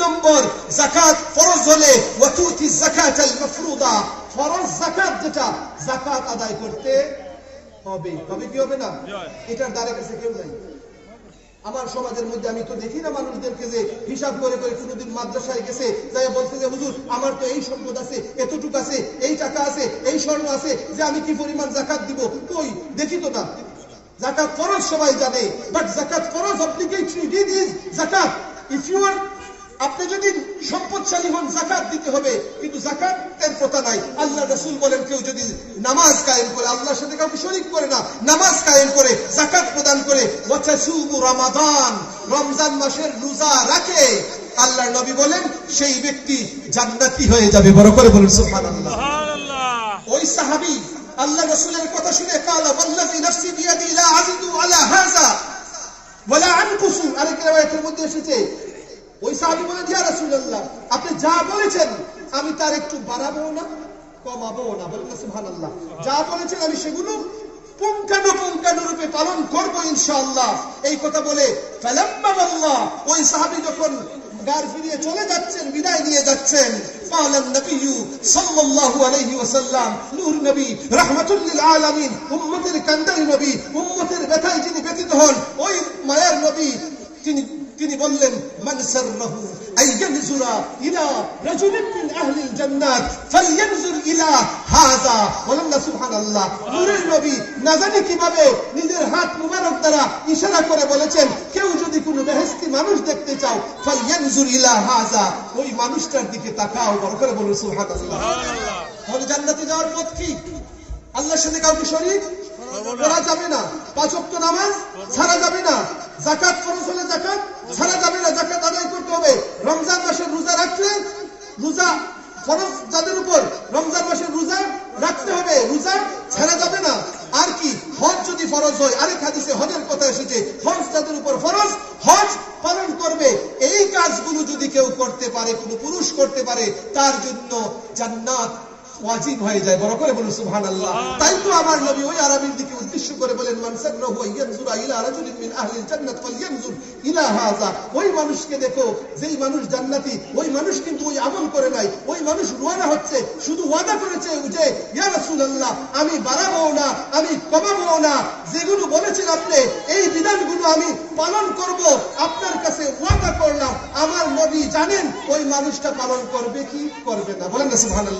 নম্বর, যাকাত ফরজ হলে ওয়াতুতি যাকাতাল মাফরুদা, ফরজ যাকাত যেটা, যাকাত আদায় করতে হবে। তবে কি হবে না? এটার দ্বারে কাছে কেউ নাই। আমার সমাজের মধ্যে আমি তো দেখি না মানুষদেরকে যে হিসাব করে করে কোনোদিন মাদ্রাসায় গেছে যাই বলছে যে হুজুর আমার তো এই সম্পদ আছে, এতটুকু আছে, এই টাকা আছে, এই স্বর্ণ আছে, যে আমি কি পরিমাণ যাকাত দিব। কই দেখি তো না। যাকাত ফরজ সবাই জানে, বাট যাকাত ফরজ অব্লিগেটরি ডিড ইজ যাকাত। ইফ ইউ আর, আপনি যদি সম্পদশালী হন যাকাত দিতে হবে, কিন্তু যাকাতের কথা নাই। আল্লাহ রাসূল বলেন কেউ যদি নামাজ কায়েম করে, আল্লাহর সাথে কাউকে শরীক করে না, নামাজ কায়েম করে, যাকাত প্রদান করে, ওয়াতাসুমু রমাদান, রমজান মাসের রোজা রাখে, আল্লাহর নবী বলেন সেই ব্যক্তি জান্নাতি হয়ে যাবে। বড় করে বলুন সুবহানাল্লাহ। ওই সাহাবী আল্লাহ রাসূলের কথা শুনে কালা ওয়াল্লাযী নাফসি বিয়াদি লা আজিদু আলা হাযা ওয়ালা আনকুসু, আরেক riwayat-এর মধ্যে এসেছে ওই সাহাবী বলেন ইয়া রাসূলুল্লাহ আপনি যা বলেছেন আমি তার একটু বাড়াবো না কমাবো না। বলেন সুবহানাল্লাহ। যা বলেছেন আমি সেগুলো পুঙ্খানুপুঙ্খানুরূপে পালন করব ইনশাআল্লাহ। এই কথা বলে ফালাম্মা আল্লাহ, ওই সাহাবী যখন গার ফিরিয়ে চলে যাচ্ছেন, বিদায় নিয়ে যাচ্ছেন, কালান নবী সাল্লাল্লাহু আলাইহি ওয়াসাল্লাম, নূর নবী, রাহমাতুল লিল আলামিন, উম্মতের কান্দারি নবী, উম্মতের ব্যথায় যিনি ব্যথিত হন, ওই মায়ার নবী তিনি বললেন মান সাররাহু আইয়ানজুরা ইলা রাজুলিন মিন আহলিল জান্নাত ফালইয়ানজুর ইলা হাযা। বলেন না সুবহানাল্লাহ। নূরের নবী না জানি কিভাবে নিজের হাত মুবারক দ্বারা ইশারা করে বলেছেন কেউ যদি কোনো বেহেশতি মানুষ দেখতে চাও ফালইয়ানজুর ইলা হাযা, ওই মানুষটার দিকে তাকাও। বড় করে বলুন সুবহানাল্লাহ। তাহলে জান্নাতে যাওয়ার পথ কি? আল্লাহর সাথে কাউকে শরীক করা যাবে না, পাঁচ ওয়াক্ত নামাজ ছাড়া যাবে না, যাকাত ফরজ হলে যাকাত ছাড়া যাবে না, যাকাত আদায় করতে হবে। রমজান মাসের রোজা রাখলে, রোজা ফরজ যাদের উপর রমজান মাসের রোজা রাখতে হবে, রোজা ছাড়া যাবে না। আর কি? হজ যদি ফরজ হয়, আরেক হাদিসে হজের কথা এসেছে, হজ যাদের উপর ফরজ হজ পালন করবে। এই কাজগুলো যদি কেউ করতে পারে, কোনো পুরুষ করতে পারে, তার জন্য জান্নাত ওয়াজিব হয়ে যায়। বড় করে বলুন সুবহানাল্লাহ। তাই তো আমার নবী ওই আরবীর দিকে উদ্দেশ্য করে বলেন মান সাররাহু আইয়ানজুরা ইলা রাজুলিন মিন আহলিল জান্নাত ফালইয়ানজুর ইলা হাযা। ওই মানুষকে দেখো যেই মানুষ জান্নাতি, ওই মানুষ কিন্তু ওই আমল করে নাই, ওই মানুষ রওনা হচ্ছে, শুধু ওয়াদা করেছে যে ইয়া রাসূলুল্লাহ আমি বাড়াবো না, আমি কমাবো না, যেগুলো বলেছেন আপনি এই বিধানগুলো আমি পালন করব, আপনার কাছে ওয়াদা করলাম। আমার নবী জানেন ওই মানুষটা পালন করবে কি করবে না। বলেন না সুবহানাল্লাহ।